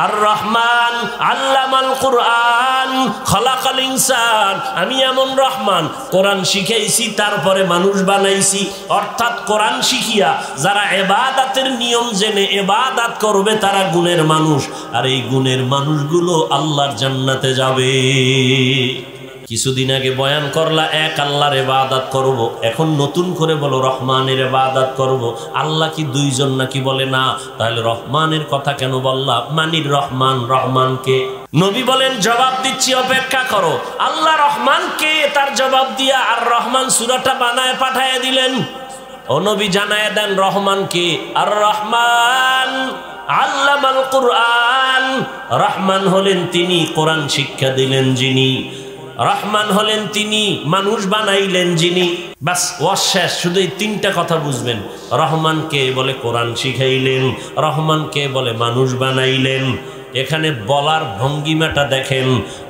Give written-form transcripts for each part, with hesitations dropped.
আর রহমান আল্লামাল কুরআন খলাকাল ইনসান, আমি এমন রহমান কোরআন শিখাইছি তারপরে মানুষ বানাইছি। অর্থাৎ কোরআন শিখিয়া যারা ইবাদতের নিয়ম জেনে ইবাদত করবে তারা গুণের মানুষ, আর এই গুণের মানুষগুলো আল্লাহর জান্নাতে যাবে। কিছুদিন আগে বয়ান করলা এক আল্লাহর ইবাদত করব, এখন নতুন করে বলো রহমানের ইবাদত করব। আল্লাহ কি দুইজন নাকি? বলে না। তাহলে রহমানের কথা কেন বললা? মানির রহমান, রহমানকে। নবী বলেন জবাব দিচ্ছি, অপেক্ষা করো। আল্লাহ রহমানকে তার জবাব দিয়া আর রহমান সূরাটা বানায় পাঠায় দিলেন। ও নবী জানায় দেন রহমানকে। আর রহমান আল্লামাল কুরআন, রহমান হলেন তিনি কোরআন শিক্ষা দিলেন যিনি, রহমান হলেন তিনি মানুষ বানাইলেন যিনি। বাস শেষ। শুধু এই তিনটা কথা বুঝবেন। রহমানকে বলে কোরআন শিখাইলেন, রহমানকে বলে মানুষ বানাইলেন। এখানে বলার ভঙ্গিমাটা দেখেন।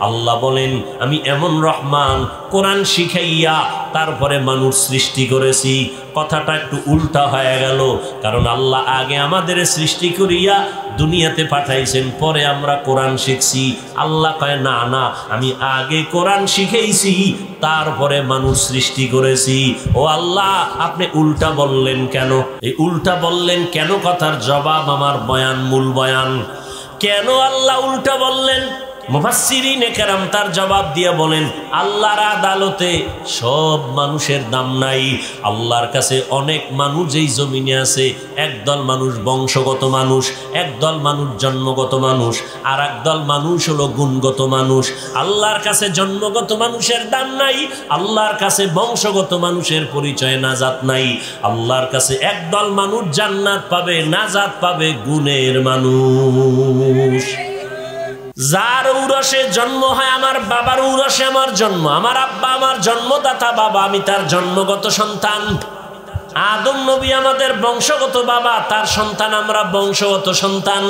আল্লাহ বলেন আমি এমন রহমান কোরআন শিখাইয়া তারপরে মানুষ সৃষ্টি করেছি। কথাটা একটু উল্টা হয়ে গেল, কারণ আল্লাহ আগে আমাদের সৃষ্টি করিয়া দুনিয়াতে পাঠাইছেন, পরে আমরা কোরআন শিখছি। আল্লাহ কয় না না, আমি আগে কোরআন শিখাইছি তারপরে মানুষ সৃষ্টি করেছি। ও আল্লাহ, আপনি উল্টা বললেন কেন? এই উল্টা বললেন কেন কথার জবাব আমার বয়ান, মূল বয়ান। কেন আল্লাহ উল্টা বললেন? মুফাসসিরিনে কেরাম তার জবাব দিয়ে বলেন আল্লাহর আদালতে সব মানুষের দাম নাই। আল্লাহর কাছে অনেক মানুষ এই জমিনে আছে। একদল মানুষ বংশগত মানুষ, একদল মানুষ জন্মগত মানুষ, আর একদল মানুষ হলো গুণগত মানুষ। আল্লাহর কাছে জন্মগত মানুষের দাম নাই, আল্লাহর কাছে বংশগত মানুষের পরিচয় নাজাত নাই। আল্লাহর কাছে একদল মানুষ জান্নাত পাবে, নাজাত পাবে গুণের মানুষ। যার উরসে জন্ম হয়, আমার বাবার উরসে আমার জন্ম, আমার আব্বা আমার জন্মদাতা বাবা, আমি তার জন্মগত সন্তান। আদম নবী আমাদের বংশগত বাবা, তার সন্তান আমরা বংশগত সন্তান।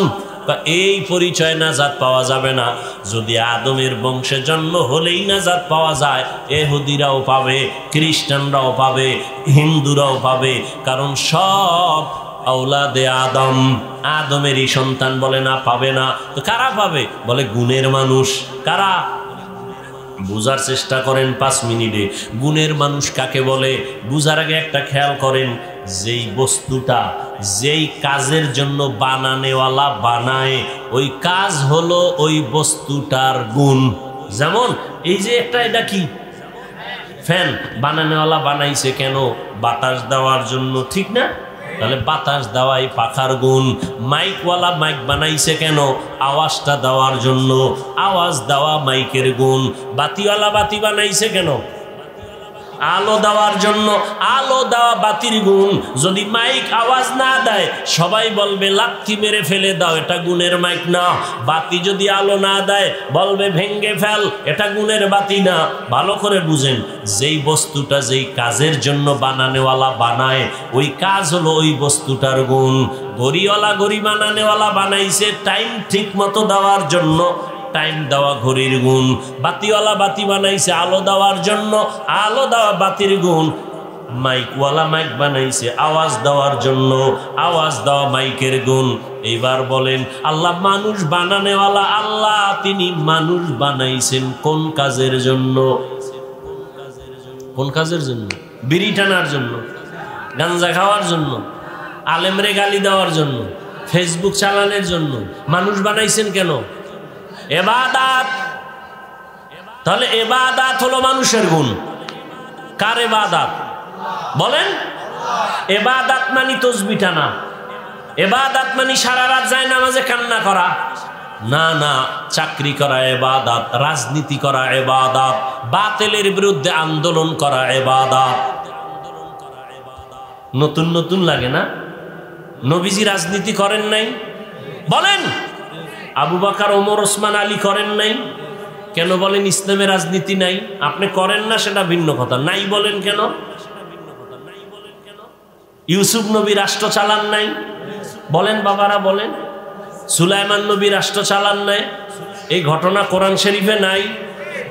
এই পরিচয় নাজাত পাওয়া যাবে না। যদি আদমের বংশে জন্ম হলেই নাজাত পাওয়া যায়, ইহুদিরাও পাবে, খ্রিস্টানরাও পাবে, হিন্দুরাও পাবে, কারণ সব আওলাদে আদম, আদমেরই সন্তান। বলে না পাবে না। তো কারা পাবে? বলে গুণের মানুষ। কারা? বুঝার চেষ্টা করেন 5 মিনিটে। গুণের মানুষ কাকে বলে বুঝার আগে একটা খেয়াল করেন, যেই বস্তুটা যেই কাজের জন্য বানানেওয়ালা বানায়, ওই কাজ হলো ওই বস্তুটার গুণ। যেমন এই যে একটা, এটা কি ফ্যান, বানানেওয়ালা বানাইছে কেন? বাতাস দেওয়ার জন্য, ঠিক না? তাহলে বাতাস দেওয়াই পাখার গুণ। মাইকওয়ালা মাইক বানাইছে কেন? আওয়াজটা দেওয়ার জন্য, আওয়াজ দেওয়া মাইকের গুণ। বাতিওয়ালা বাতি বানাইছে কেন? আলো দেওয়ার জন্য, আলো দেওয়া বাতির গুণ। যদি মাইক আওয়াজ না দেয় সবাই বলবে লাথি মেরে ফেলে দাও, এটা গুণের মাইক না। বাতি যদি আলো না দেয় বলবে ভেঙ্গে ফেল, এটা গুণের বাতি না। ভালো করে বুঝেন, যেই বস্তুটা যেই কাজের জন্য বানানেওয়ালা বানায়, ওই কাজ হলো ওই বস্তুটার গুণ। ঘড়িওয়ালা ঘড়ি বানানেওয়ালা বানাইছে টাইম ঠিক মতো দেওয়ার জন্য, টাইম দেওয়া ঘড়ির গুণ। বাতিওয়ালা বাতি বানাইছে আলো দেওয়ার জন্য, আলো দেওয়া বাতির গুণ। মাইকওয়ালা মাইক বানাইছে আওয়াজ দেওয়ার জন্য, আওয়াজ দেওয়া মাইকের গুণ। এইবার বলেন আল্লাহ মানুষ বানানেওয়ালা আল্লাহ, তিনি মানুষ বানাইছেন কোন কাজের জন্য? কোন কাজের জন্য? বিড়ি টানার জন্য, গাঞ্জা খাওয়ার জন্য, আলেমরে গালি দেওয়ার জন্য, ফেসবুক চালানোর জন্য মানুষ বানাইছেন কেন? ইবাদত। তাহলে ইবাদত হলো মানুষের গুণ। কার ইবাদত? বলেন। ইবাদত মানে তাসবিহ টানা, ইবাদত মানে সারা রাত যায় নামাজে কান্না করা না, না। চাকরি করা ইবাদত, রাজনীতি করা ইবাদত, বাতিলের বিরুদ্ধে আন্দোলন করা ইবাদত। নতুন নতুন লাগে না? নবীজি রাজনীতি করেন নাই? বলেন। আবু বকর, ওমর, ওসমান, আলী করেন নাই কেন? বলেন ইসলামে রাজনীতি নাই। আপনি করেন না সেটা ভিন্ন কথা, নাই বলেন কেন? ইউসুফ নবী রাষ্ট্র চালান নাই? বলেন বাবারা, বলেন। সুলাইমান নবী রাষ্ট্র চালান নাই? এই ঘটনা কোরআন শরীফে নাই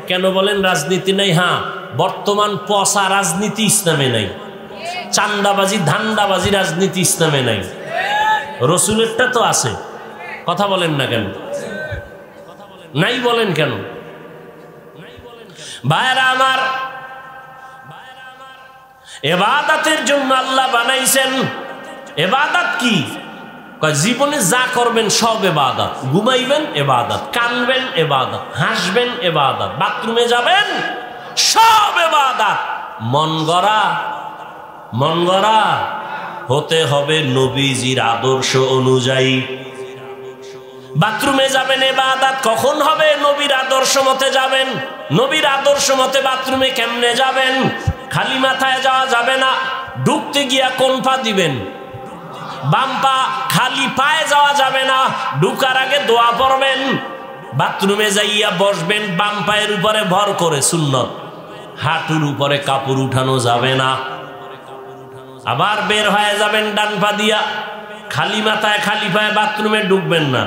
কেন? বলেন রাজনীতি নাই। হ্যাঁ, বর্তমান পচা রাজনীতি ইসলামে নাই। চান্দাবাজি, ধান্দাবাজি রাজনীতি ইসলামে নাই। রসুলেরটা তো আছে, কথা বলেন না কেন? নাই বলেন কেন? ভাইরা আমার, ইবাদতের জন্য আল্লাহ বানাইছেন। ইবাদত কি? জীবনে যা করবেন সব ইবাদত। ঘুমাইবেন ইবাদত, কানবেন ইবাদত, হাসবেন ইবাদত, বাথরুমে যাবেন সব ইবাদত। মন গড়া হতে হবে নবীজির আদর্শ অনুযায়ী। বাথরুমে যাবেন ইবাদত কখন হবে? নবীর আদর্শ মতে যাবেন। নবীর আদর্শ মতে বাথরুমে কেমনে যাবেন? খালি মাথায় যাওয়া যাবে না। ঢুকতে গিয়া কোন পা দিবেন? বাম পা। খালি পায়ে যাওয়া যাবে না, ঢুকার আগে দোয়া পড়বেন। বাথরুমে যাইয়া বসবেন বাম পায়ের উপরে ভর করে, সুন্নত। হাঁটুর উপরে কাপড় উঠানো যাবে না। আবার বের হয়ে যাবেন ডান পা দিয়া। খালি মাথায় খালি পায়ে বাথরুমে ঢুকবেন না।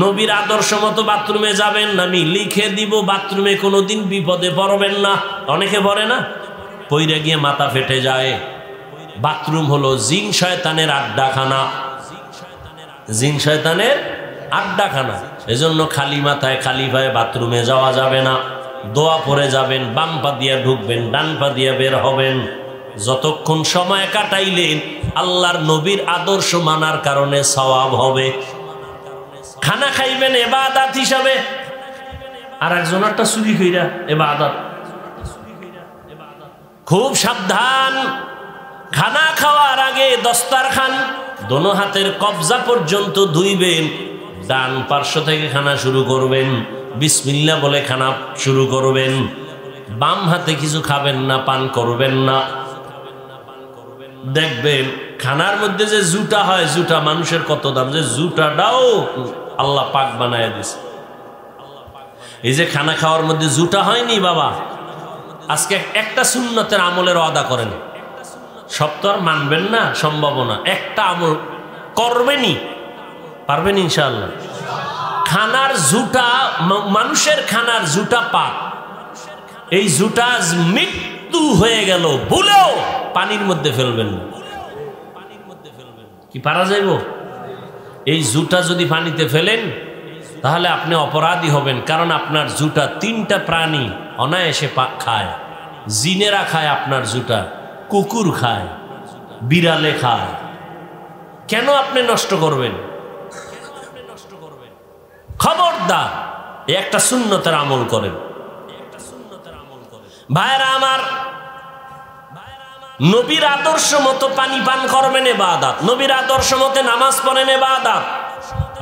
নবীর আদর্শ মতো বাথরুমে যাবেন। আমি লিখে দিব, বাথরুমে কোনোদিন বিপদে পড়বেন না। অনেকে পড়ে না, পইরা গিয়ে মাথা ফেটে যায়। বাথরুম হলো জিন শয়তানের আড্ডাখানা। জিন শয়তানের আড্ডাখানা। এজন্য খালি মাথায় খালি পায়ে বাথরুমে যাওয়া যাবে না। দোয়া পড়ে যাবেন, বাম পা দিয়া ঢুকবেন, ডান পা দিয়া বের হবেন। যতক্ষণ সময় কাটাইলেন আল্লাহর নবীর আদর্শ মানার কারণে সওয়াব হবে। খানা খাইবেন ইবাদত হিসাবে। আর একজনেরটা চুরি কইরা ইবাদত। খুব সাবধান। খানা খাওয়ার আগে দস্তারখান দোনো হাতের কবজা পর্যন্ত ধুইবেন। ডান পার্শ্ব থেকে খানা শুরু করবেন, বিসমিল্লাহ বলে খানা শুরু করবেন। বাম হাতে কিছু খাবেন না, পান করবেন না। দেখবেন খানার মধ্যে যে জুটা হয়, জুটা মানুষের কত দাম, যে জুটাটাও আল্লাহ পাক বানায় দিছে। এই যে খানা খাওয়ার মধ্যে জুটা হয়নি বাবা, আজকে একটা সুন্নতের আমলের ওয়াদা করেন। সব তো আর মানবেন না, সম্ভাবনা। একটা আমল করবেনই, পারবেন ইনশাআল্লাহ। খানার জুটা, মানুষের খানার জুটা পাক। এই জুটা মৃত্যু হয়ে গেল ভুলেও পানির মধ্যে ফেলবেন না। কি পারা যাইব? এই জুটা যদি পানিতে ফেলেন তাহলে আপনি অপরাধী হবেন। কারণ আপনার জুটা তিনটা প্রাণী অনায়াসে খায়। জিনেরা খায় আপনার জুটা, কুকুর খায়, বিড়ালে খায়। কেন আপনি নষ্ট করবেন? খবরদার, একটা সুন্নতের আমল করেন। ভাইরা আমার, নবীর আদর্শ মতো পানি পান করবেন ইবাদত। নবীর আদর্শ মতে নামাজ পড়েন ইবাদত।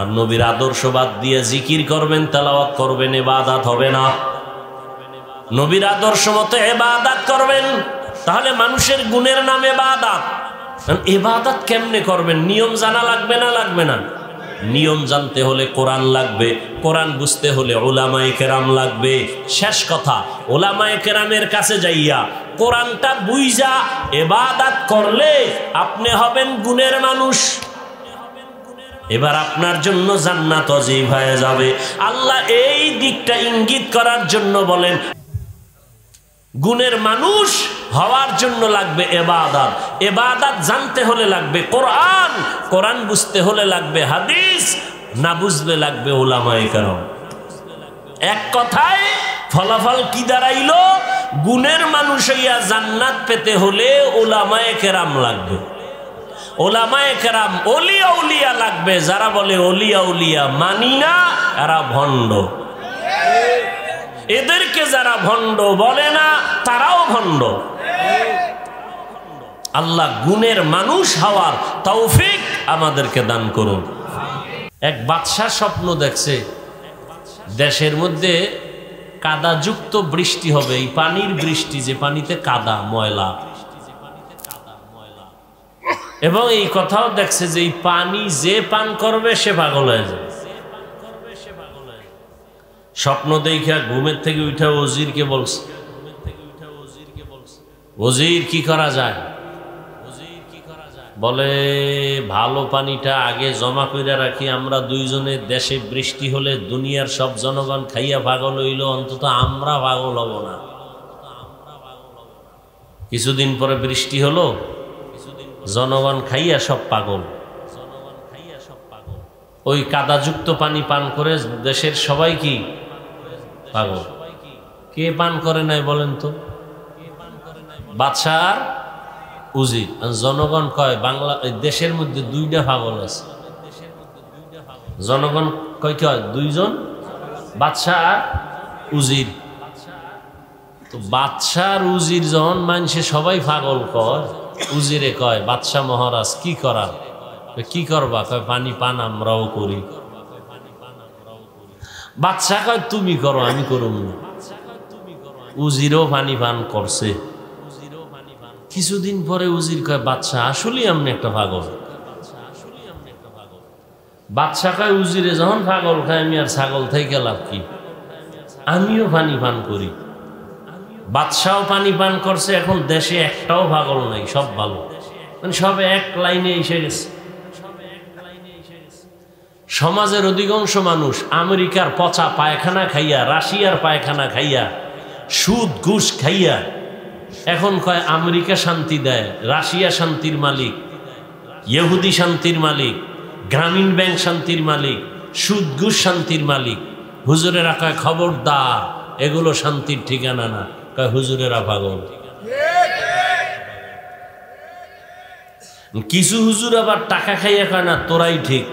আর নবীর আদর্শ বাদ দিয়ে জিকির করবেন, তেলাওয়াত করবেন, ইবাদত হবে না। নবীর আদর্শ মতো ইবাদত করবেন, তাহলে মানুষের গুণের নাম ইবাদত। ইবাদত কেমনে করবেন? নিয়ম জানা লাগবে না? লাগবে না? নিয়ম জানতে হলে কোরআন লাগবে, কোরআন বুঝতে হলে উলামায়ে কেরাম লাগবে। শেষ কথা, উলামায়ে কেরামের কাছে যাইয়া কোরআনটা বুঝা ইবাদত করলে আপনি হবেন গুণের মানুষ। এবার আপনার জন্য জান্নাত অজীব হয়ে যাবে। আল্লাহ এই দিকটা ইঙ্গিত করার জন্য বলেন, গুণের মানুষ হওয়ার জন্য লাগবে ইবাদত। ইবাদত জানতে হলে লাগবে কোরআন, কোরআন বুঝতে হলে লাগবে হাদিস, না বুঝলে লাগবে উলামায়ে কেরাম। এক কথায় ফলাফল কি দাঁড়াইলো? গুণের মানুষ হইয়া জান্নাত পেতে হলে উলামায়ে কেরাম লাগবে। উলামায়ে কেরাম ওলিয়া উলিয়া লাগবে। যারা বলে ওলিয়া উলিয়া মানি না, এরা ভণ্ড। এদেরকে যারা ভণ্ড বলে না, তারাও ভণ্ড। আল্লাহ গুণের মানুষ হওয়ার তৌফিক আমাদেরকে দান করুন। এক বাদশাহ স্বপ্ন দেখছে, দেশের মধ্যে কাদাযুক্ত বৃষ্টি হবে। এই পানির বৃষ্টি, যে পানিতে কাদা ময়লা, এবং এই কথাও দেখছে যে এই পানি যে পান করবে সে পাগল হয়ে যাবে। স্বপ্ন দেখা ঘুমের থেকে উঠা ওজিরকে বলছে, ওজির কি করা যায়? বলে ভালো পানিটা আগে জমা করে রাখি, আমরা দুইজনে দেশে বৃষ্টি হলে দুনিয়ার সব জনগণ খাইয়া পাগল হইল, অন্তত আমরা পাগল হব না। কিছুদিন পরে বৃষ্টি হলো, জনগণ খাইয়া সব পাগল। ওই কাদাযুক্ত পানি পান করে দেশের সবাই কি পাগল। কে পান করে নাই বলেন তো? বাদশাহ আর উজির। জনগণ কয় বাংলা দেশের মধ্যে দুইটা পাগল আছে। জনগণ কয় কি হয়? দুইজন, বাদশাহ আর উজির। তো বাদশাহ আর উজির যখন মানুষে সবাই পাগল কয়, উজিরে কয় বাদশাহ মহারাজ কি করার? কি করবা? কয় পানি পান আমরাও করি। বাদশাহ কয় তুমি করো, আমি করুম না। উজিরও পানি পান করছে। কিছুদিন পরে উজির কয় বাদশাহ আসলেই আপনি একটা পাগল। বাদশাহ কয় উজিরে যখন পাগল খায় আমি আর ছাগল থেকে লাভ কি? আমিও পানি পান করি। বাদশাও পানি পান করছে। এখন দেশে একটাও পাগল নাই, সব ভালো, মানে সব এক লাইনে এসে গেছে। সমাজের অধিকাংশ মানুষ আমেরিকার পচা পায়খানা খাইয়া, রাশিয়ার পায়খানা খাইয়া, সুদ ঘুষ খাইয়া এখন কয় আমেরিকা শান্তি দেয়, রাশিয়া শান্তির মালিক, ইহুদি শান্তির মালিক, গ্রামীণ ব্যাংক শান্তির মালিক, সুদ ঘুষ শান্তির মালিক। হুজুরেরা কয় খবরদার, এগুলো শান্তির ঠিকানা না। কয় হুজুরেরা পাগল। কিছু হুজুর আবার টাকা খাইয়া কয় না তোরাই ঠিক।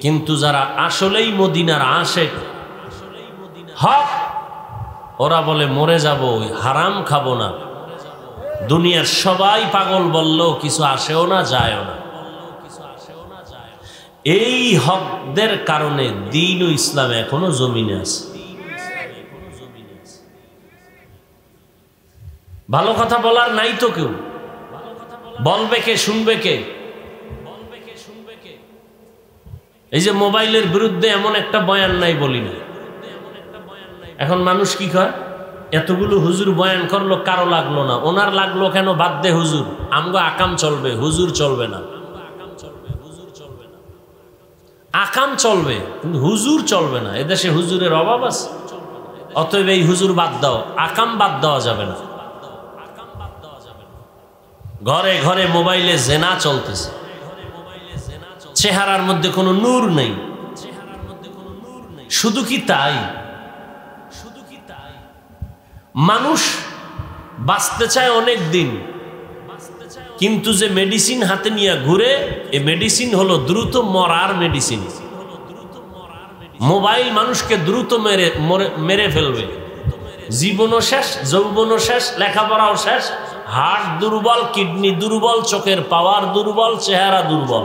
কিন্তু যারা আসলেই মদিনার আশেক হক, ওরা বলে মরে যাব, হারাম খাবো না। দুনিয়ার সবাই পাগল বললেও কিছু আসেও না, যায়ও না। এই হকদের কারণে দ্বীন ও ইসলাম এখনো জমিনে আছে। ভালো কথা বলার নাই তো কেউ, বলবে কে, শুনবে কে? এই যে মোবাইলের বিরুদ্ধে এমন একটা বয়ান নাই বলি না। এখন মানুষ কি কয়, এতগুলো হুজুর বয়ান করলো, কারো লাগলো না, ওনার লাগলো কেন? বাদ দে হুজুর, আমগো আকাম চলবে, হুজুর চলবে না। আকাম চলবে কিন্তু হুজুর চলবে না। এদেশে হুজুরের অভাব আছে, অতএব এই হুজুর বাদ দাও, আকাম বাদ দেওয়া যাবে না। ঘরে ঘরে মোবাইলে জেনা চলতেছে, চেহারার মধ্যে কোনো নূর নেই। শুধু কি তাই? মানুষ বাঁচতে চায় অনেক দিন, কিন্তু যে মেডিসিন হাতে নিয়ে ঘুরে, এই মেডিসিন হলো দ্রুত মরার মেডিসিন। মোবাইল মানুষকে দ্রুত মেরে ফেলবে। জীবনও শেষ, যৌবনও শেষ, লেখাপড়াও শেষ, হার্ট দুর্বল, কিডনি দুর্বল, চোখের পাওয়ার দুর্বল, চেহারা দুর্বল।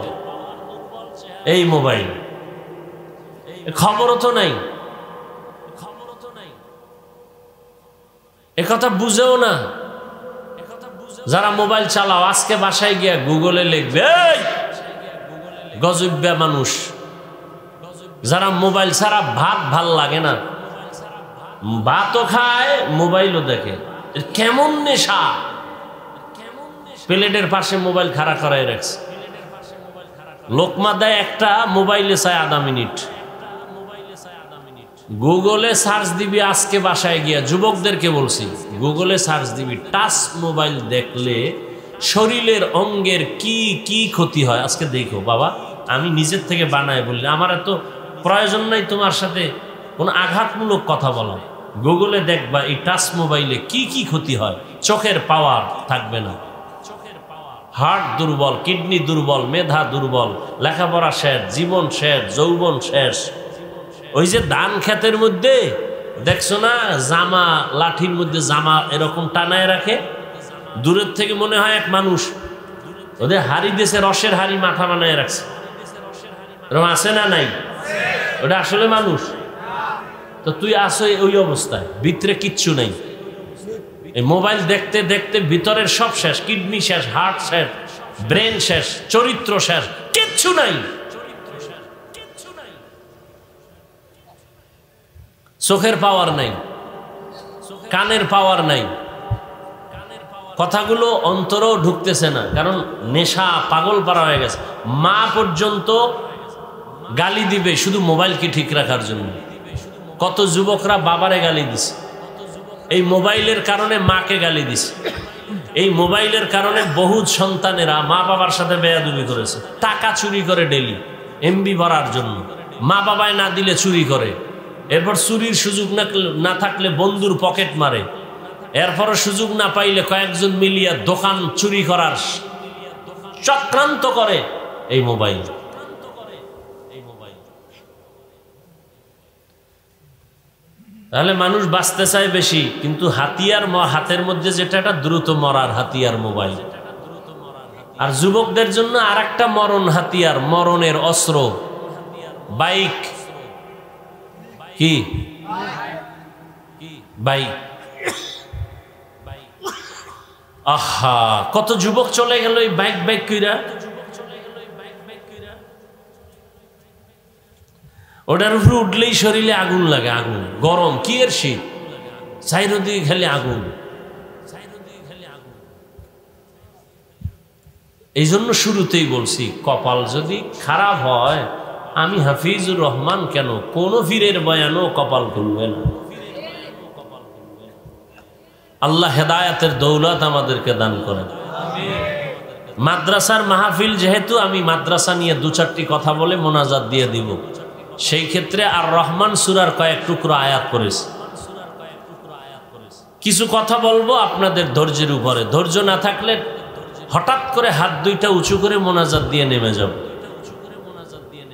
এই মোবাইল খবরও তো নাই, একথা বুঝেও না। যারা মোবাইল চালাও আজকে বাসায় গিয়া গুগলে লিখবে এই গজব্যা মানুষ। যারা মোবাইল ছাড়া ভাত ভাল লাগে না, ভাতও খায় মোবাইলও দেখে, কেমন নেশা। প্লেটের পাশে মোবাইল খাড়া করাই রাখছে, লোকমা দেয় একটা, মোবাইলে চায় আধা মিনিট। গুগলে সার্চ দিবি আজকে বাসায় গিয়া, যুবকদেরকে বলছি গুগলে সার্চ দিবি, টাচ মোবাইল দেখলে শরীরের অঙ্গের কি কি ক্ষতি হয় আজকে দেখো। বাবা আমি নিজের থেকে বানায় বললি, আমার এত প্রয়োজন নাই তোমার সাথে কোনো আঘাতমূলক কথা বলা। গুগলে দেখবা এই টাচ মোবাইলে কি কি ক্ষতি হয়। চোখের পাওয়ার থাকবে না, হার্ট দুর্বল, কিডনি দুর্বল, মেধা দুর্বল, লেখাপড়া শেষ, জীবন শেষ, যৌবন শেষ। ওই যে ধান ক্ষেতের মধ্যে দেখছো না, জামা লাঠির মধ্যে জামা এরকম টানায় রাখে, দূরের থেকে মনে হয় এক মানুষ, ওদের হাড়ি দেশে রসের হাড়ি মাথা বানায় রাখছে, এরকম আছে না নাই? ওটা আসলে মানুষ? তো তুই আসো ওই অবস্থায়, ভিতরে কিচ্ছু নাই। এই মোবাইল দেখতে দেখতে ভিতরের সব শেষ, কিডনি শেষ, হার্ট শেষ, ব্রেন শেষ, চরিত্র শেষ, কিচ্ছু নাই। চোখের পাওয়ার নাই, কানের পাওয়ার নাই, কথাগুলো অন্তরেও ঢুকতেছে না, কারণ নেশা পাগল পারা হয়ে গেছে। মা পর্যন্ত গালি দিবে শুধু মোবাইলকে ঠিক রাখার জন্য। কত যুবকরা বাবারে গালি দিছে, এই মোবাইলের কারণে মাকে গালি দিছে। এই মোবাইলের কারণে বহু সন্তানেরা মা বাবার সাথে বেয়াদবি করেছে। টাকা চুরি করে ডেলি এমবি ভরার জন্য, মা বাবায় না দিলে চুরি করে। এরপর চুরির সুযোগ না থাকলে বন্ধুর পকেট মারে, এরপরও সুযোগ না পাইলে কয়েকজন মিলিয়া দোকান চুরি করার চক্রান্ত করে এই মোবাইল। তাহলে মানুষ বাঁচতে চায় বেশি, কিন্তু হাতিয়ার হাতের মধ্যে যেটা একটা দ্রুত মরার হাতিয়ার মোবাইল। আর যুবকদের জন্য আর একটা মরণ হাতিয়ার, মরণের অস্ত্র বাইক। কি বাইক? আহা, কত যুবক চলে গেল এই বাইক বাইক কইরা। ওটার উপরে উঠলেই শরীরে আগুন লাগে, আগুন গরম, কি এর শীত, চাইরদিকে খালি আগুন। এই জন্য শুরুতেই বলছি, কপাল যদি খারাপ হয়, আমি হাফিজুর রহমান কেন, কোন পীরের বয়ানও কপাল খুলবে না। আল্লাহ হেদায়াতের দৌলত আমাদেরকে দান করেন। মাদ্রাসার মাহফিল যেহেতু, আমি মাদ্রাসা নিয়ে দু চারটি কথা বলে মোনাজাত দিয়ে দিব। সেই ক্ষেত্রে আর রহমান সূরার কয়েক টুকরো আয়াত করেছে, কিছু কথা বলবো আপনাদের ধৈর্যের উপরে। ধৈর্য না থাকলে হঠাৎ করে হাত দুইটা উঁচু করে মোনাজাত দিয়ে নেমে যাব।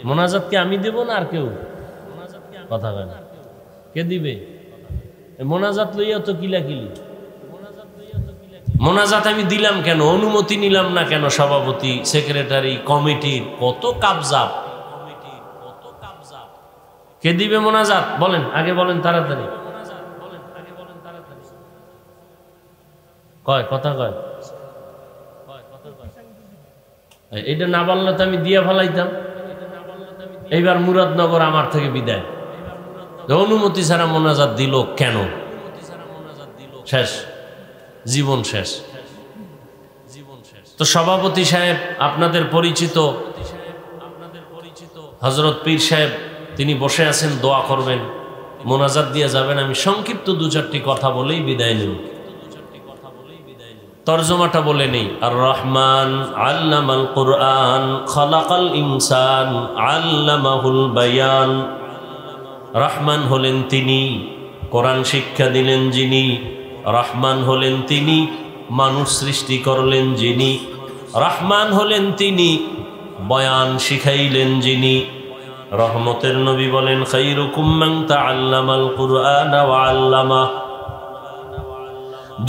মোনাজাত কি আমি দেব না আর কেউ? কথা বলেন, কে দিবে মোনাজাত? লইয়া তো কিলাকিলি। মোনাজাত আমি দিলাম কেন, অনুমতি নিলাম না কেন? সভাপতি, সেক্রেটারি, কমিটির কত কাবজাব। কে দিবে মোনাজাত? বলেন, আগে বলেন তাড়াতাড়ি। কয় কথা কয়, এইটা না বললে তো আমি দিয়া ফেলাইতাম। এইবার মুরাদনগর আমার থেকে বিদায়, অনুমতি ছাড়া মোনাজাত দিল কেন? শেষ, জীবন শেষ। তো সভাপতি সাহেব আপনাদের পরিচিত, হযরত পীর সাহেব, তিনি বসে আছেন, দোয়া করবেন, মোনাজাত দিয়ে যাবেন। আমি সংক্ষিপ্ত দু চারটি কথা বলেই বিদায় নেব। তরজমাটা বলে নেই। আর রহমান আল্লামাল কুরআন খালাকাল ইনসান আল্লামাহুল বায়ান। রহমান হলেন তিনি, কোরআন শিক্ষা দিলেন যিনি। রহমান হলেন তিনি, মানুষ সৃষ্টি করলেন যিনি। রহমান হলেন তিনি, বয়ান শিখাইলেন যিনি। রহমতের নবী বলেন, খায়রুকুম মান তাআল্লামাল কুরআন ওয়া আল্লামা।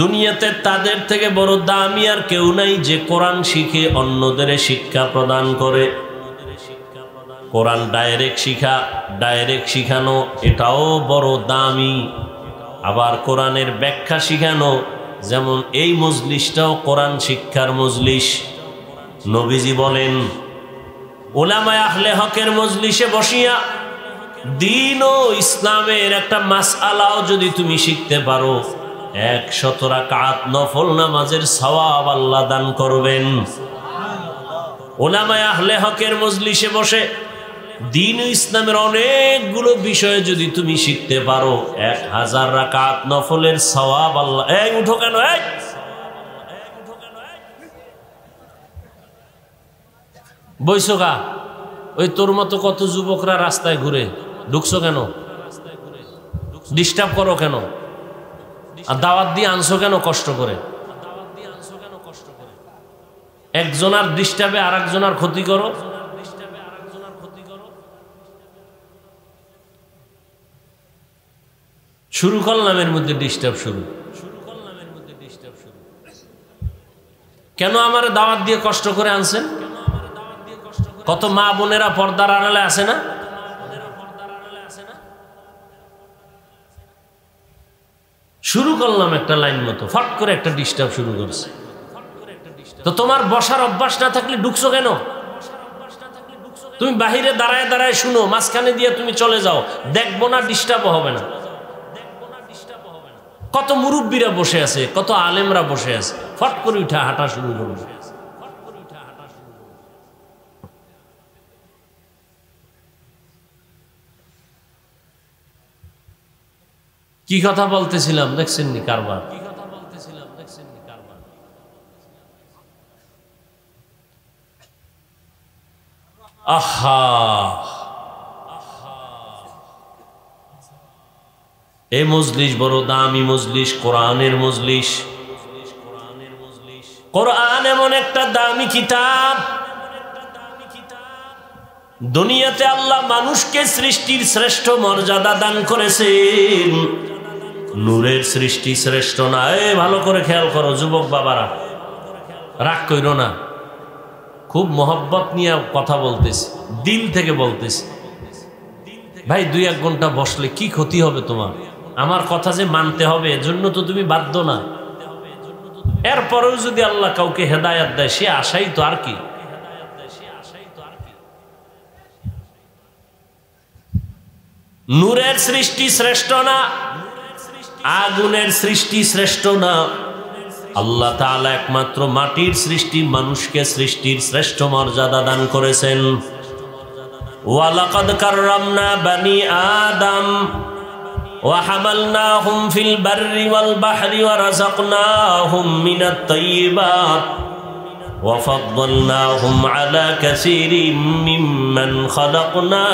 দুনিয়াতে তাদের থেকে বড় দামি আর কেউ নাই যে কোরআন শিখে অন্যদের শিক্ষা প্রদান করে। কোরআন ডাইরেক্ট শিখা, ডাইরেক্ট শিখানো, এটাও বড় দামি। আবার কোরআনের ব্যাখ্যা শিখানো, যেমন এই মজলিসটাও কোরআন শিক্ষার মজলিস। নবীজি বলেন, উলামায়ে আহলে হকের মজলিসে বসিয়া দ্বীন ও ইসলামের একটা মাসআলাও যদি তুমি শিখতে পারো, 100 রাকাত নফল নামাজের সওয়াব আল্লাহ দান করবেন। উলামায়ে আহলে হকের মজলিসে বসে দ্বীন ও ইসলামের অনেকগুলো বিষয় যদি তুমি শিখতে পারো, 1000 রাকাত নফলের সওয়াব আল্লাহ। এই উঠো কেন, এই বইছো কা? ওই তোর মতো কত যুবকরা রাস্তায় ঘুরে, ঢুকছো কেন? ডিস্টার্ব করো কেন? আর দাওয়াত দিয়ে আনছো কেন কষ্ট করে? একজনার ডিস্টার্বে আর একজনার ক্ষতি করো। শুরু করলাম এর মধ্যে ডিস্টার্ব শুরু। কেন আমার দাওয়াত দিয়ে কষ্ট করে আনছেন? কত মা বোনেরা পর্দার আড়ালে আছে না? শুরু করলাম একটা লাইন মতো, ফট করে একটা ডিস্টার্ব শুরু করছে। তো তোমার বসার অভ্যাস না থাকলে ঢুকছো কেন? তুমি বাহিরে দাঁড়ায় দাঁড়ায় শুনো, মাঝখানে দিয়ে তুমি চলে যাও, দেখবো না, ডিস্টার্ব হবে না। কত মুরব্বীরা বসে আছে, কত আলেমরা বসে আছে, ফট করে উঠা হাঁটা শুরু করবে। কি কথা বলতেছিলাম দেখছেন নি কারবার? আহা, এই মজলিস বড় দামি মজলিস, কোরআনের মজলিস। কোরআন এমন একটা দামি কিতাব, দুনিয়াতে আল্লাহ মানুষকে সৃষ্টির শ্রেষ্ঠ মর্যাদা দান করেছেন। নূরের সৃষ্টি শ্রেষ্ঠ না? ভালো করে খেয়াল করো যুবক বাবারা, রাগ কইরো না, খুব মহব্বত নিয়ে কথা বলতেছি, দিল থেকে বলতেছি। ভাই 2-1 ঘন্টা বসলে কি ক্ষতি হবে তোমার? আমার কথা যে মানতে হবে এজন্য তো তুমি বাধ্য না। এরপরেও যদি আল্লাহ কাউকে হেদায়াত দেয় সে আশাই তো, আর কি। নূরের সৃষ্টি শ্রেষ্ঠ না, আগুনের সৃষ্টি শ্রেষ্ঠ না। আল্লাহ তাআলা একমাত্র মাটির সৃষ্টি মানুষকে সৃষ্টির শ্রেষ্ঠ মর্যাদা দান করেছেন। ওয়ালাকাদ কাররামনা বানি আদম ওয়া হামালনাহুম ফিল বাররি ওয়াল বাহরি ওয়া রাযাকনাহুম মিনাত তাইয়্যিবাত ওয়া ফাদ্দালনাহুম আলা কাসীরিম মিম্মান খালাকনা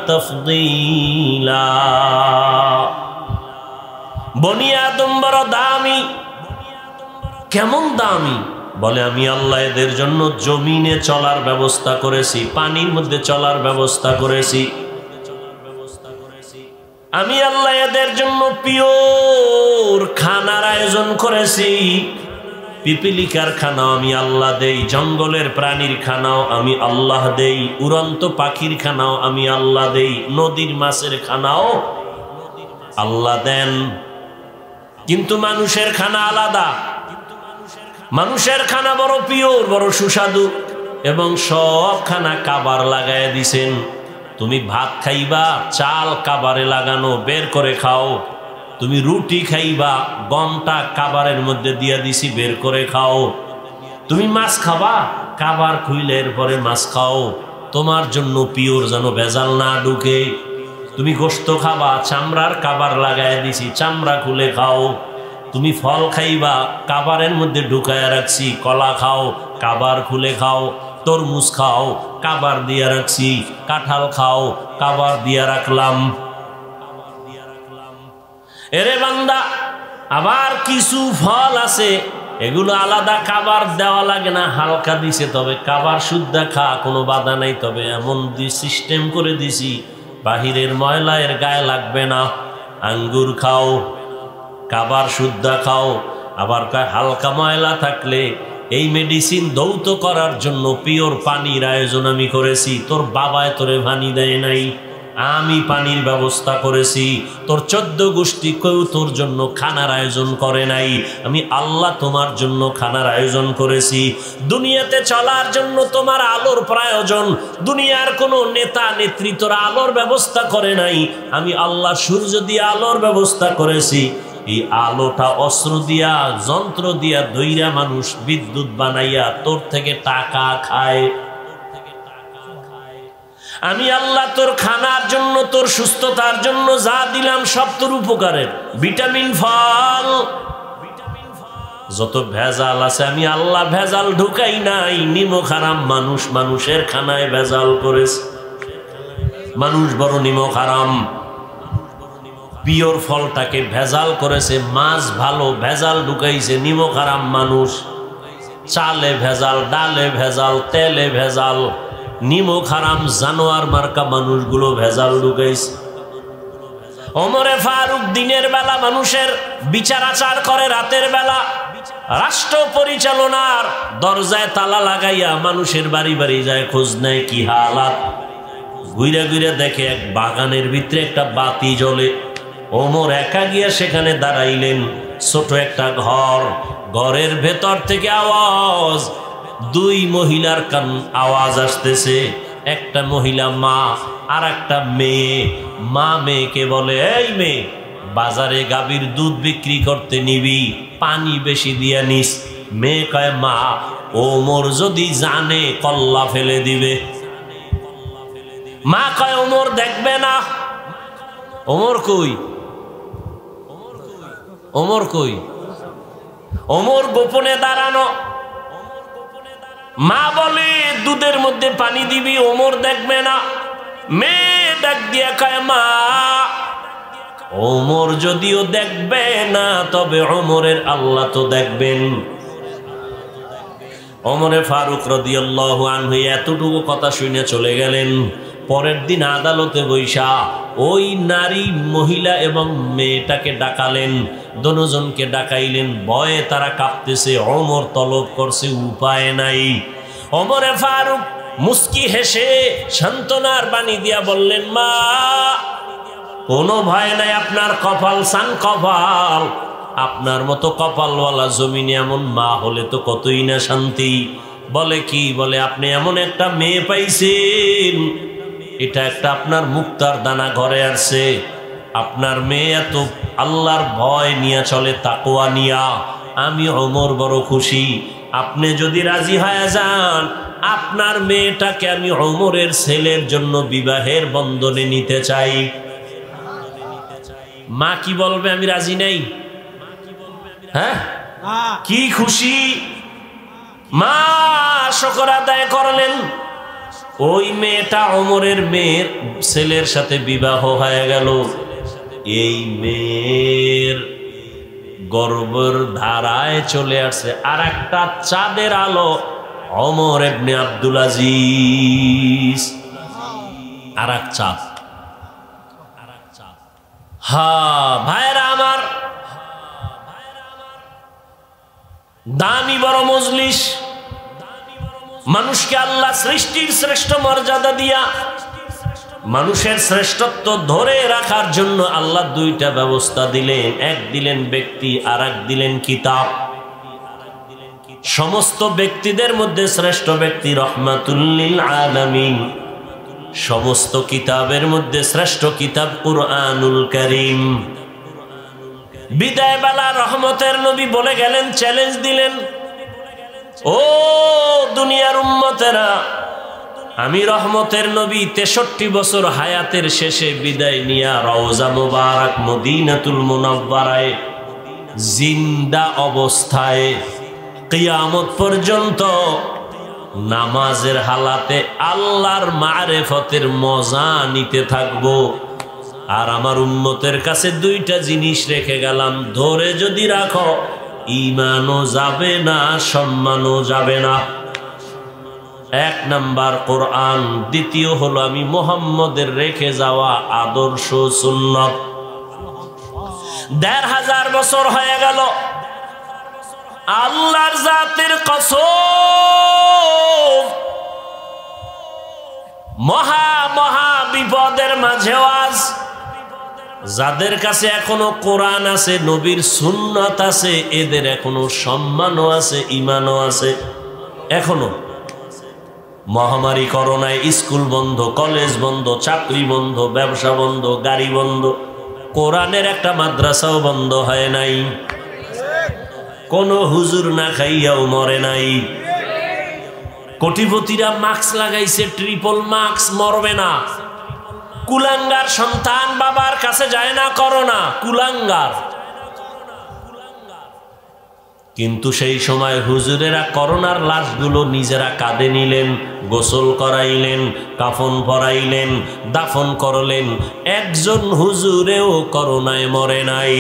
তাফদীলা। বনি আদম বড় দামি। কেমন দামি? বলে আমি আল্লাহ এদের জন্য জমিনে চলার ব্যবস্থা করেছি, পানির মধ্যে চলার ব্যবস্থা করেছি। আমি আল্লাহ এদের জন্য পিওর খানার আয়োজন করেছি। পিপিলিকার খানাও আমি আল্লাহ দেই, জঙ্গলের প্রাণীর খানাও আমি আল্লাহ দেই, উড়ন্ত পাখির খানাও আমি আল্লাহ দেই, নদীর মাছের খানাও আল্লাহ দেন। কিন্তু মানুষের খানা আলাদা। মানুষের খানা বড় পিওর, বড় সুস্বাদু, এবং সব খানা কাবার লাগায় দিছেন। তুমি ভাত খাইবা, চাল কাবারে লাগানো, বের করে খাও। তুমি রুটি খাইবা, গমটা কাবারের মধ্যে দিয়া দিছি, বের করে খাও। তুমি মাছ খাবা, কাবার খুইলে এরপরে মাছ খাও। তোমার জন্য পিওর, যেন ভেজাল না ঢুকে। তুমি গোশত খাবা, চামড়ার কাবার লাগায় দিছি, চামড়া খুলে খাও। তুমি ফল খাইবা, কাবারের মধ্যে ঢুকায় রাখছি, কলা খাও, কাবার খুলে খাও। তরমুজ খাও, কাবার দিয়া রাখছি, কাঁঠাল খাও, কাবার দিয়া রাখলাম। এরে বান্দা, আবার কিছু ফল আছে এগুলো আলাদা কাবার দেওয়া লাগে না, হালকা দিছে, তবে কাবার শুদ্ধা খা, কোনো বাধা নাই। তবে এমন সিস্টেম করে দিছি বাহিরের ময়লা এর গায়ে লাগবে না। আঙ্গুর খাও, কাবার শুদ্ধা খাও। আবার কয় হালকা ময়লা থাকলে এই মেডিসিন দৌত করার জন্য পিওর পানির আয়োজন আমি করেছি। তোর বাবায় তোরে পানি দেয় নাই, আমি পানির ব্যবস্থা করেছি। তোর 14 গোষ্ঠী কেউ তোর জন্য খানার আয়োজন করে নাই, আমি আল্লাহ তোমার জন্য খানার আয়োজন করেছি। দুনিয়াতে চলার জন্য তোমার আলোর প্রয়োজন। দুনিয়ার কোনো নেতা নেত্রী তোর আলোর ব্যবস্থা করে নাই, আমি আল্লাহ সূর্য দিয়ে আলোর ব্যবস্থা করেছি। এই আলোটা অস্ত্র দিয়া, যন্ত্র দিয়া দইরা মানুষ বিদ্যুৎ বানাইয়া তোর থেকে টাকা খায়। আমি আল্লাহ তোর খানার জন্য, তোর সুস্থতার জন্য যা দিলাম সব তোর উপকারের। ভিটামিন ফল, যত ভেজাল আছে আমি আল্লাহ ভেজাল ঢুকাই নাই। নিমক হারাম মানুষ মানুষের খানায় ভেজাল করেছে। মানুষ বড় নিমক হারাম। পিওর ফলটাকে ভেজাল করেছে। মাছ ভালো, ভেজাল ঢুকাইছে নিমক হারাম মানুষ। চালে ভেজাল, ডালে ভেজাল, তেলে ভেজাল, নিমক হারাম জানোয়ার মার্কা মানুষগুলো ভেজাল ঢুকাইছে। ওমরে ফারুক দিনের বেলা মানুষের বিচার আচার করে, রাতের বেলা রাষ্ট্র পরিচালনার দরজায় তালা লাগাইয়া মানুষের বাড়ি বাড়ি যায়, খোঁজ নেয় কি হালাত। ঘুরে ঘুরে দেখে এক বাগানের ভিতরে একটা বাতি জ্বলে। ওমর একা গিয়া সেখানে দাঁড়াইলেন। ছোট একটা ঘর, ঘরের ভেতর থেকে আওয়াজ, 2 মহিলার কান আওয়াজ আসতেছে। একটা মহিলা মা, আর একটা মেয়ে। মা মেয়েকে বলে, এই মেয়ে, বাজারে গাভীর দুধ বিক্রি করতে নিবি, পানি বেশি দিয়া নিস। মেয়ে কয়, মা, ওমর যদি জানে কল্লা ফেলে দিবে। মা কয়, ওমর দেখবে না। ওমর কই? ওমর কই? ওমর গোপনে দাঁড়ানো। মা বলে, দুধের মধ্যে পানি দিবি, ওমর দেখবে না। মেয়ে ডাক দিয়া কয়, মা, ওমর যদিও দেখবে না, তবে ওমরের আল্লাহ তো দেখবেন। ওমরে ফারুক রাদিয়াল্লাহু আনহু এতটুকু কথা শুনে চলে গেলেন। পরের দিন আদালতে বৈশা ওই নারী, মহিলা এবং মেয়েটাকে ডাকালেন, দোনোজনকে ডাকাইলেন। ভয়ে তারা কাঁপতেছে, ওমর তলব করছে, উপায় নাই। ওমরে ফারুক মুস্কি হেসে সান্ত্বনার বাণী দিয়া বললেন, মা, কোনো ভয় নাই, আপনার কপাল সান কপাল। আপনার মতো কপালওয়ালা জমিনে এমন মা হলে তো কতই না শান্তি। বলে কি? বলে আপনি এমন একটা মেয়ে পাইছেন, এটা একটা আপনার মুক্তার দানা ঘরে আসছে। আপনার মেয়ে এত আল্লাহর ভয় নিয়ে চলে, তাকওয়া নিয়া। আমি ওমর বড় খুশি। আপনি যদি রাজি হয়ে যান, আপনার মেয়েটাকে আমি ওমরের ছেলের জন্য বিবাহের বন্ধনে নিতে চাই। মা কি বলবে? আমি রাজি নাই। হ্যাঁ, কি খুশি! মা শুকর আদায় করলেন। ওই মেয়েটা ওমরের মেয়ের ছেলের সাথে বিবাহ হয়ে গেল। এই মেয়ের গর্ভের ধারায় চলে আসছে আর একটা চাঁদের আলো, ওমর ইবনে আব্দুল আজিজ। আর এক চাঁদ। হ্যাঁ ভাইরা আমার, দামি বড় মজলিস। মানুষকে আল্লাহ সৃষ্টির শ্রেষ্ঠ মর্যাদা দিয়া মানুষের শ্রেষ্ঠত্ব ধরে রাখার জন্য আল্লাহ দুইটা ব্যবস্থা দিলেন। এক দিলেন ব্যক্তি, আর এক দিলেন কিতাব। সমস্ত ব্যক্তিদের মধ্যে শ্রেষ্ঠ ব্যক্তি রহমাতুল লিল আলামিন। সমস্ত কিতাবের মধ্যে শ্রেষ্ঠ কিতাব কুরআনুল কারীম। বিদায় বেলা রহমতের নবী বলে গেলেন, চ্যালেঞ্জ দিলেন, ও দুনিয়ার উম্মতেরা, আমি রহমতের নবী 63 বছর হায়াতের শেষে বিদায় নিয়া রওজা মুবারক মদিনাতুল মুনাওয়ারায় জিন্দা অবস্থায় কিয়ামত পর্যন্ত নামাজের হালাতে আল্লাহর মারেফতের মজা নিতে থাকবো। আর আমার উম্মতের কাছে দুইটা জিনিস রেখে গেলাম, ধরে যদি রাখো, ঈমানও যাবে না, সম্মানও যাবে না। এক নাম্বার কোরআন, দ্বিতীয় হলো আমি মুহাম্মদের রেখে যাওয়া আদর্শ সুন্নাত। ১৫০০ বছর হয়ে গেল, আল্লাহর জাতের কসম, মহা মহা বিপদের মাঝেও আজ যাদের কাছে এখনো কোরআন আছে, নবীর সুন্নাত আছে, এদের এখনো সম্মানও আছে, ঈমানও আছে। এখনো মহামারী করোনায় স্কুল বন্ধ, কলেজ বন্ধ, চাকরি বন্ধ, ব্যবসা বন্ধ, গাড়ি বন্ধ, কোরআনের একটা মাদ্রাসাও বন্ধ হয় নাই। কোন হুজুর না খাইয়াও মরে নাই। কোটিপতিরা মাস্ক লাগাইছে, ট্রিপল মাস্ক, মরবে না। কুলাঙ্গার সন্তান বাবার কাছে যায় না করোনা, কুলাঙ্গার। কিন্তু সেই সময় হুজুরেরা করোনার লাশগুলো নিজেরা কাঁধে নিলেন, গোসল করাইলেন, কাফন পরাইলেন, দাফন করলেন। একজন হুজুরেও করোনায় মরে নাই।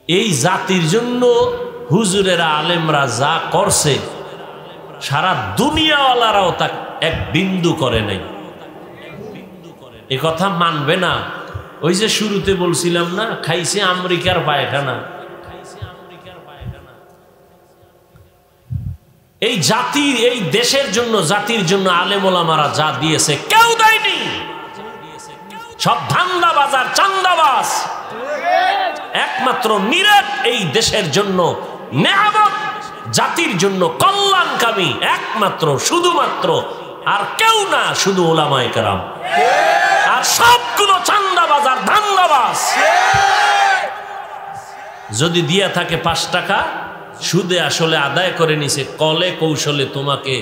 এই জাতির জন্য হুজুরেরা, আলেমরা যা করছে, সারা দুনিয়াওয়ালারাও তা এক বিন্দু করে নাই। এ কথা মানবে না। ওই যে শুরুতে বলছিলাম না, খাইছে আমেরিকার পায়খানা। এই জাতির, এই দেশের জন্য, জাতির জন্য আলেম ওলামারা যা দিয়েছে কেউ দেয়নি। সব ধান্দাবাজ আর চান্দাবাজ। একমাত্র নিরেট এই দেশের জন্য নেয়ামত, জাতির জন্য কল্যাণকামী একমাত্র, শুধুমাত্র, আর কেউ না, শুধু ওলামায়ে কেরাম। আর সবগুলো চান্দাবাজ আর ধান্দাবাজ। যদি দিয়া থাকে 5 টাকা, সুদে আসলে আদায় করে নিছে, কলে কৌশলে তোমাকে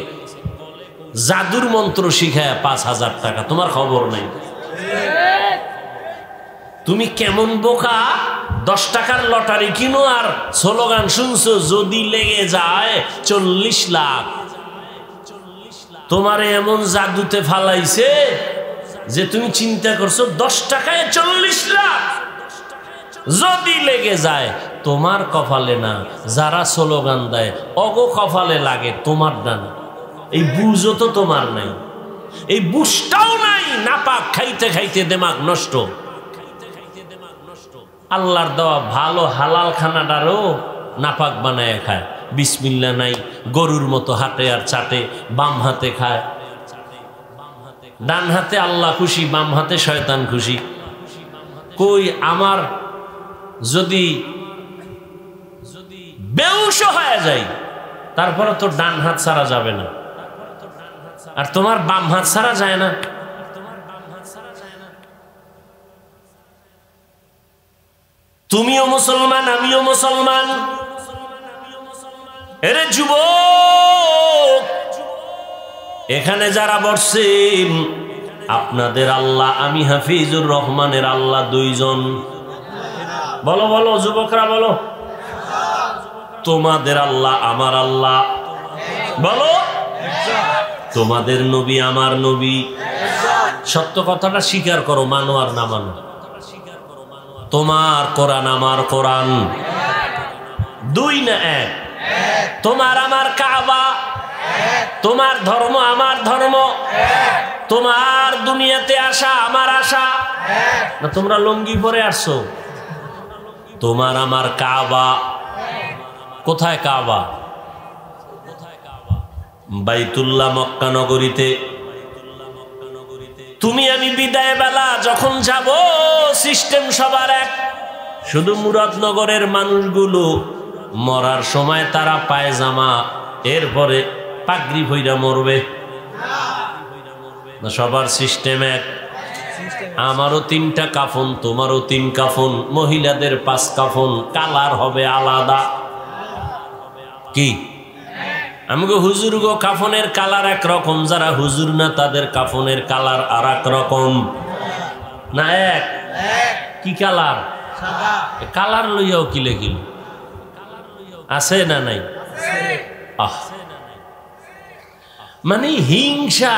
জাদুর মন্ত্র শিখায় 5000 টাকা, তোমার খবর নাই। তুমি কেমন বোকা, 10 টাকার লটারি কিনো আর স্লোগান শুনছো, যদি লেগে যায় 40 লাখ। তোমারে এমন জাদুতে ফালাইছে যে তুমি চিন্তা করছো 10 টাকায় 40 লাখ যদি লেগে যায় তোমার কপালে না, যারা স্লোগান দেয় অগো কপালে লাগে, তোমার ডান। এই বুঝও তো তোমার নাই, এই বুঝটাও নাই। নাপাক খাইতে খাইতে দিমাগ নষ্ট। আল্লাহর দেওয়া ভালো হালাল খানাটারও নাপাক বানায় খায়। বিসমিল্লাহ নাই, গরুর মতো হাঁটে আর চাটে, বাম হাতে খায়। ডান হাতে আল্লাহ খুশি, বাম হাতে শয়তান খুশি। কই আমার যদি বেহুশ হয়ে যায় তারপরে তো ডান হাত ছাড়া যাবে না, আর তোমার বাম হাত ছাড়া যায় না। তুমিও মুসলমান, আমিও মুসলমান। এরে যুবক, এখানে যারা বসছেন আপনাদের আল্লাহ আমি হাফিজুর রহমানের আল্লাহ দুইজন। বলো বলো যুবকরা বলো, তোমাদের আল্লাহ আমার আল্লাহ বলো, তোমাদের নবী আমার নবী। সত্য কথাটা স্বীকার করো, মানো আর না মানো। তোমার কোরআন আমার কোরআন দুই না এক। তোমার আমার কাবা, তোমার ধর্ম আমার ধর্ম, তোমার দুনিয়াতে আসা আমার আশা না। তোমরা লুঙ্গি পরে আসছো, তোমার আমার কাবা। কোথায় কাবা? বাইতুল্লাহ মক্কা নগরীতে। তুমি আমি বিদায় বেলা যখন যাব সিস্টেম সবার এক, শুধু মুরাদনগরের মানুষগুলো মরার সময় তারা পায়জামা এরপরে পাগড়ি ভইরা মরবে না, সবার সিস্টেম এক। আমারও 3টা কাফন, তোমারও 3 কাফন, মহিলাদের 5 কাফন, কালার হবে আলাদা। কি আমাকে হুজুর গো কাফনের কালার একরকম, যারা হুজুর না তাদের কাফনের কালার আর এক রকম না। এক কি কালার? কালার লইয়াও কিলে কিল আছে না নাই? মানে হিংসা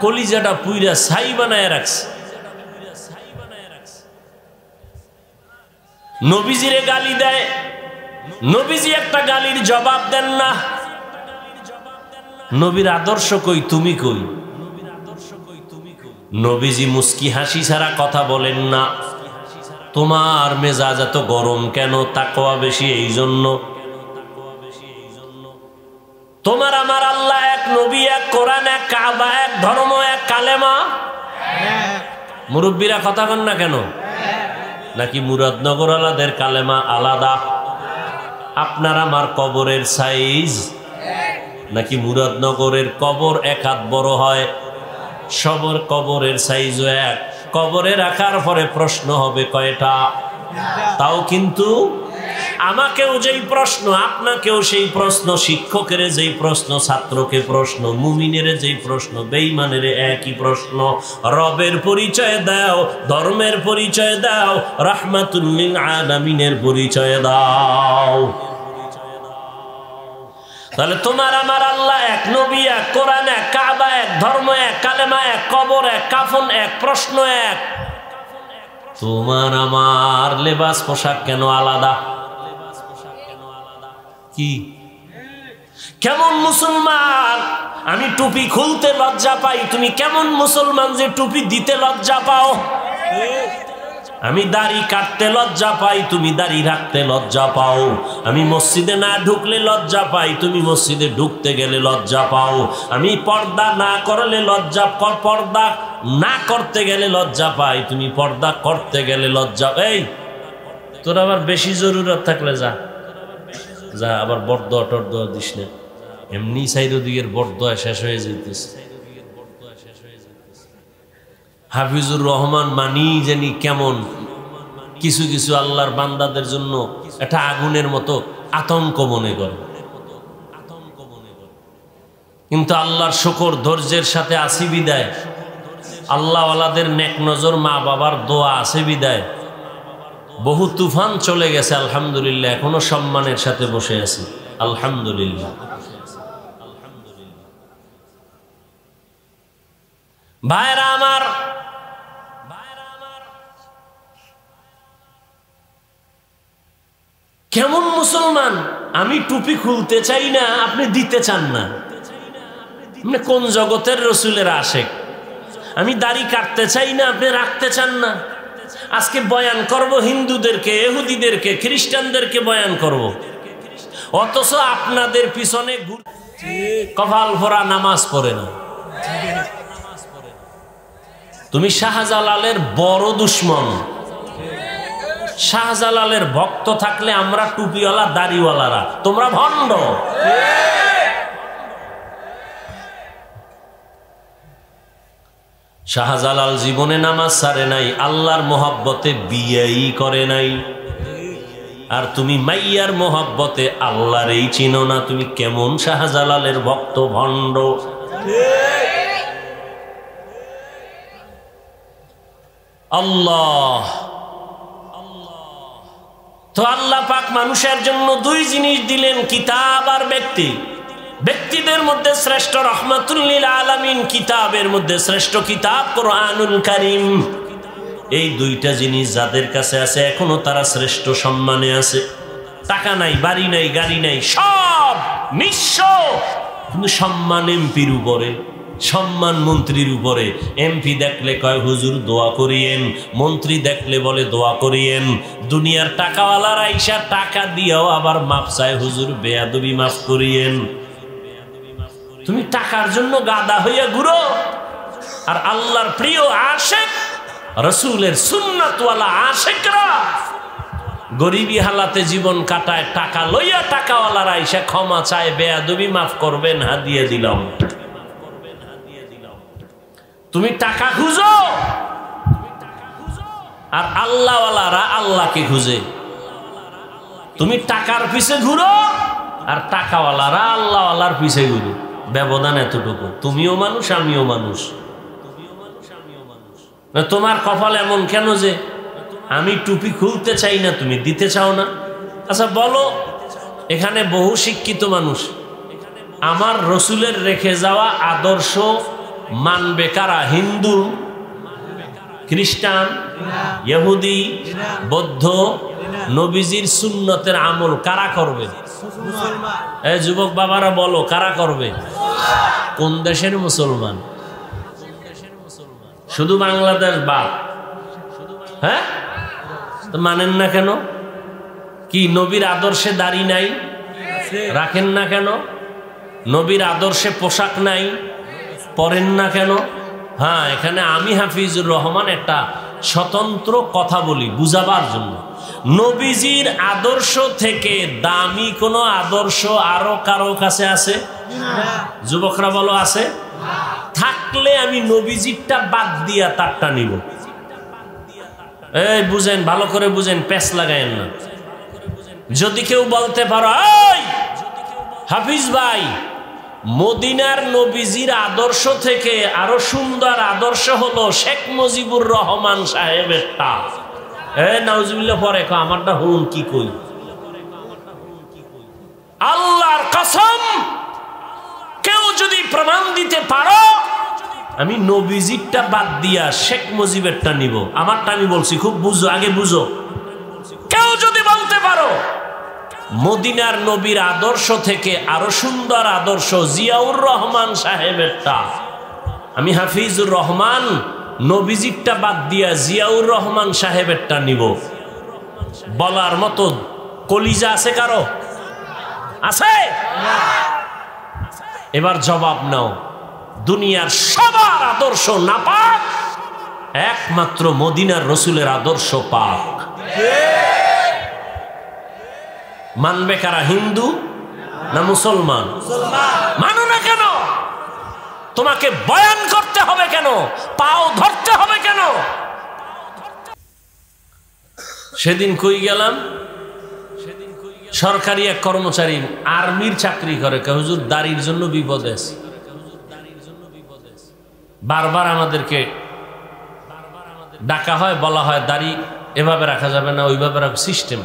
কলিজাটা পুইরা ছাই বানায় রাখছে। নবীজিরে গালি দেয়, নবীজি একটা গালির জবাব দেন না। নবীর আদর্শ কই, তুমি কই? নবীজি মুস্কি হাসি ছাড়া কথা বলেন না। তোমার মেজাজ এত গরম কেন? তাকওয়া বেশি এই জন্য। তোমার আমার আল্লাহ এক, নবী এক, কোরআন এক, কাবা এক, ধর্ম এক, কালেমা। মুরব্বীরা কথা কন না কেন? নাকি মুরাদনগর আলাদের কালেমা আলাদা? আপনার আমার কবরের সাইজ নাকি মুরাদনগরের কবর 1 হাত বড় হয়? সবর কবরের সাইজও এক। কবরে রাখার পরে প্রশ্ন হবে কয়টা? তাও কিন্তু আমাকেও যেই প্রশ্ন, আপনাকেও সেই প্রশ্ন, শিক্ষকের যেই প্রশ্ন, ছাত্রকে প্রশ্ন, মুমিনের যেই প্রশ্ন, বেঈমানের একই প্রশ্ন। রবের পরিচয় দাও, ধর্মের পরিচয় দাও, রাহমাতুল লিল আলামিনের পরিচয় দাও। তাহলে তোমার আমার আল্লাহ এক, নবী এক, কোরআন এক, কাবা এক, ধর্ম এক, কালেমা এক, কবর এক, কাফন এক, প্রশ্ন এক। তোমার আমার লেবাস পোশাক কেন আলাদা? কি কেমন মুসলমান? আমি টুপি খুলতে লজ্জা পাই, তুমি কেমন মুসলমান যে টুপি দিতে লজ্জা পাও? আমি দাড়ি কাটতে লজ্জা পাই, তুমি দাড়ি রাখতে লজ্জা পাও। আমি মসজিদে না ঢুকলে লজ্জা পাই, তুমি মসজিদে ঢুকতে গেলে লজ্জা পাও। আমি পর্দা না করলে লজ্জা, পর্দা না করতে গেলে লজ্জা পাই, তুমি পর্দা করতে গেলে লজ্জা। এই তোর আবার বেশি জরুরত থাকলে যা যা, আবার বরদোয়া টরদোয়া দিস না। এমনি সাইরদিকের বরদোয়া শেষ হয়ে যাইতেছে। হাফিজুর রহমান মানি জানি কেমন কিছু কিছু আল্লাহর বান্দাদের জন্য এটা আগুনের মতো আতঙ্ক মনে করে, কিন্তু আল্লাহর শুকর ধৈর্যের সাথে আসি বিদায়, আল্লাহওয়ালাদের নেক নজর, মা বাবার দোয়া আছে বিদায় বহু তুফান চলে গেছে। আলহামদুলিল্লাহ, এখনো সম্মানের সাথে বসে আছি আলহামদুলিল্লাহ। ভাইরা আমার, মুসলমান, আমি টুপি খুলতে চাই না, আপনি দিতে চান না। আপনি কোন জগতের রসুলের আশেক? আমি দাড়ি কাটতে চাই না, আপনি রাখতে চান না। আজকে বয়ান করব হিন্দুদেরকে, ইহুদিদেরকে, খ্রিস্টানদেরকে বয়ান করব, অথচ আপনাদের পিছনে কপাল ভরা নামাজ পড়ে না। তুমি শাহজালালের বড় দুশ্মন। শাহজালালের ভক্ত থাকলে আমরা টুপিওয়ালা দাড়িওয়ালারা, তোমরা ভণ্ড। শাহজালাল জীবনে নামাজ ছাড়ে নাই, আল্লাহর মোহাব্বতে বিয়েই করে নাই। আর তুমি মাইয়ার মোহাব্বতে আল্লাহরই চিনো না, তুমি কেমন শাহজালালের ভক্ত, ভণ্ড। আল্লাহ তো আল্লাহ পাক মানুষের জন্য দুই জিনিস দিলেন, কিতাব আর ব্যক্তি। ব্যক্তিদের মধ্যে শ্রেষ্ঠ রহমাতুল লিল আলামিন, কিতাবের মধ্যে শ্রেষ্ঠ কিতাব কোরআনুল কারীম। এই দুইটা জিনিস যাদের কাছে আছে এখনো তারা শ্রেষ্ঠ সম্মানে আছে। টাকা নাই, বাড়ি নাই, গাড়ি নাই, সব নিঃস্ব, কিন্তু সম্মান এমপির উপরে, সম্মান মন্ত্রীর উপরে। এমপি দেখলে কয় হুজুর দোয়া করিয়েন, মন্ত্রী দেখলে বলে দোয়া করিয়েন। দুনিয়ার টাকাওয়ালারা আইসা টাকা দিয়েও আবার মাপ চায়, হুজুর বেয়াদবি মাফ করিয়েন। তুমি টাকার জন্য গাদা হইয়া ঘুরো, আর আল্লাহর প্রিয় আশেক, রসুলের সুন্নাতওয়ালা আশেকরা গরিবী হালাতে জীবন কাটায়, টাকা লইয়া টাকাওয়ালারা আইসা ক্ষমা চায়, বেয়াদবি মাফ করবেন, হাদিয়া দিলাম। তুমি টাকা খুঁজো, আর আল্লাহওয়ালারা আল্লাহকে খুঁজে। তুমি টাকার পিছে ঘুরো, আর টাকাওয়ালারা আল্লাহওয়ালার পিছে ঘুরে। ব্যবধান এতটুকু, তুমিও মানুষ, আমিও মানুষ। তোমার কপাল এমন কেন যে আমি টুপি খুলতে চাই না, তুমি দিতে চাও না? আচ্ছা বলো, এখানে বহু শিক্ষিত মানুষ, আমার রসুলের রেখে যাওয়া আদর্শ মানবে কারা? হিন্দু, খ্রিস্টান, ইহুদি, বৌদ্ধ, নবীজির সুন্নতের আমল কারা করবে? এই যুবক বাবারা বলো, কারা করবে? কোন দেশের মুসলমান? শুধু বাংলাদেশ বাদ? হ্যাঁ, মানেন না কেন? কি নবীর আদর্শে দাড়ি নাই, রাখেন না কেন? নবীর আদর্শে পোশাক নাই, পড়েন না কেন? হ্যাঁ, এখানে আমি হাফিজুর রহমান একটা স্বতন্ত্র কথা বলি বুঝাবার জন্য। নবীজির আদর্শ থেকে দামি কোনো আদর্শ আরো কারো কাছে আছে? যুবকরা বলো, আছে? থাকলে আমি নবীজিরটা বাদ দিয়া তারটা নিব। এই বুঝেন, ভালো করে বুঝেন, প্যাচ লাগায়েন না। যদি কেউ বলতে পারো, এই হাফিজ ভাই, মদিনার নবীজির আদর্শ থেকে আরো সুন্দর আদর্শ হলো শেখ মুজিবুর রহমান সাহেবেরটা, নাউজুবিল্লাহ পরে আমারটা হুন কি কই? আল্লাহর কসম, কেউ যদি প্রমাণ দিতে পারো আমি নবীজিরটা বাদ দিয়া শেখ মুজিবেরটা নিব, আমারটা আমি বলছি, খুব বুঝো, আগে বুঝো। কেউ যদি বলতে পারো মদিনার নবীর আদর্শ থেকে আরো সুন্দর আদর্শ জিয়াউর রহমান সাহেবেরটা, আমি হাফিজুর রহমান নবীজিরটা বাদ দিয়া জিয়াউর রহমান সাহেবেরটা নিব, বলার মতো কলিজা আছে কারো? আছে? এবার জবাব নাও, দুনিয়ার সবার আদর্শ নাপাক, একমাত্র মদিনার রসুলের আদর্শ পাক। মানবে কারা? হিন্দু না মুসলমান? মানো না কেন? তোমাকে বয়ান করতে হবে কেন? পাও ধরতে হবে কেন? সেদিন কই গেলাম, সরকারি এক কর্মচারী আর্মির চাকরি করে, হুজুর দাড়ির জন্য বিপদ আছে। বারবার আমাদেরকে ডাকা হয়, বলা হয় দাড়ি এভাবে রাখা যাবে না, ওইভাবে রাখা সিস্টেম।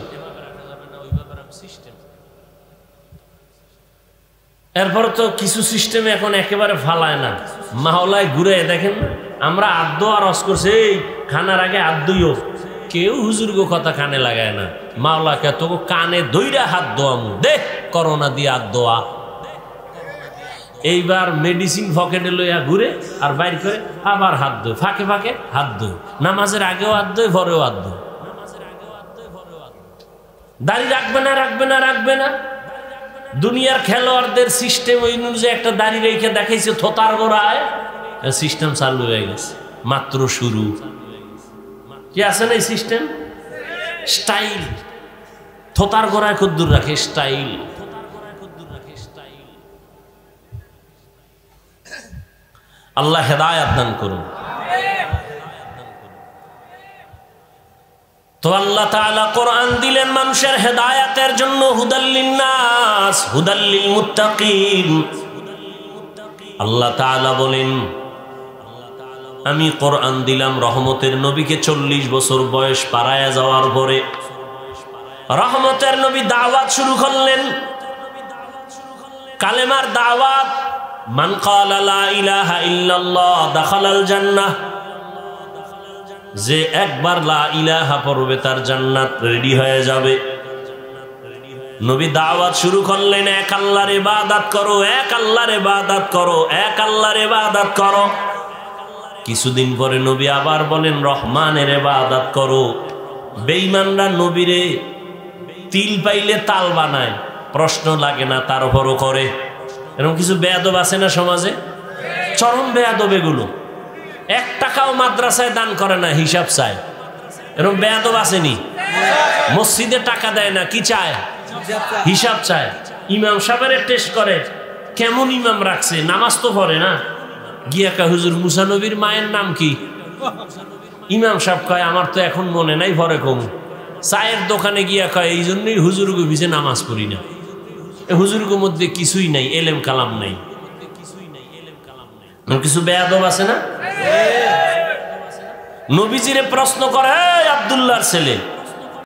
এরপর তো কিছু সিস্টেমে এখন একেবারে ফালায় না, মাহলায় ঘুরে দেখেন, আমরা আদ্য আর রস করছে, এই খানার আগে আদ্যইও কেউ হুজুরগো কথা কানে লাগায় না। মাওলাকে তো কানে দইরা হাত দোয়ামু, দেখ করোনা দিয়ে হাত দোয়া। এইবার মেডিসিন পকেটে লইয়া ঘুরে আর বাইর করে আবার হাত দোয়, ফাঁকে ফাঁকে হাত দোয়, নামাজের আগেও হাত দোয়, পরেও হাত দোয়। দাড়ি রাখবে না, রাখবে না, রাখবে না। দুনিয়ার খেলোয়াড়দের সিস্টেম ওই যে একটা দাড়ি রেখে দেখাইছে থোতার গোড়ায়, সিস্টেম চালু হয়ে গেছে, মাত্র শুরু। কি আছে না এই সিস্টেম? স্টাইল। থোতার গোড়ায় কদ্দুর রাখে স্টাইল। আল্লাহ হেদায়েত দান করুন। তো আল্লাহ তাআলা কোরআন দিলেন মানুষের হেদায়েতের জন্য, হুদাল্লিন নাস হুদাল্লিল মুত্তাকিন। আল্লাহ তাআলা বলেন, আমি কোরআন দিলাম রহমতের নবীকে 40 বছর বয়স পারায়া যাওয়ার পরে রহমতের নবী দাওয়াত শুরু করলেন, কালেমার দাওয়াত। মান ক্বালা লা ইলাহা ইল্লাল্লাহ দাখালাল জান্নাহ, যে একবার লা ইলাহা পড়বে তার জান্নাত রেডি হয়ে যাবে। নবী দাওয়াত শুরু করলেন, এক আল্লাহর ইবাদত করো, এক আল্লাহর ইবাদত করো, এক আল্লাহর ইবাদত করো। কিছুদিন পরে নবী আবার বলেন রহমানের ইবাদত করো। বেঈমানরা নবীরে তিল পাইলে তাল বানায়, প্রশ্ন লাগে না, তারপরও করে। এরকম কিছু বেয়াদব আছে না সমাজে? চরম বেয়াদব এগুলো। 1 টাকাও মাদ্রাসায় দান করে না, হিসাব চায়। এরকম বেয়াদব আসেনি? মসজিদে টাকা দেয় না, কি চায়? হিসাব চায়। ইমাম সাহেবের টেস্ট করে, কেমন ইমাম রাখছে, নামাজ তো পড়ে না। গিয়া কয় হুজুর মুসা নবীর মায়ের নাম কি? ইমাম সাহেব কয় আমার তো এখন মনে নাই, পরে কমু। চায়ের দোকানে গিয়া কয় এই জন্যই হুজুরগো ভিজে নামাজ পড়ি না। হুজুরগোর মধ্যে কিছুই নাই, এলেম কালাম নাই। কিছু বেয়াদব আছে না? নবীজিরে প্রশ্ন করে, আব্দুল্লাহর ছেলে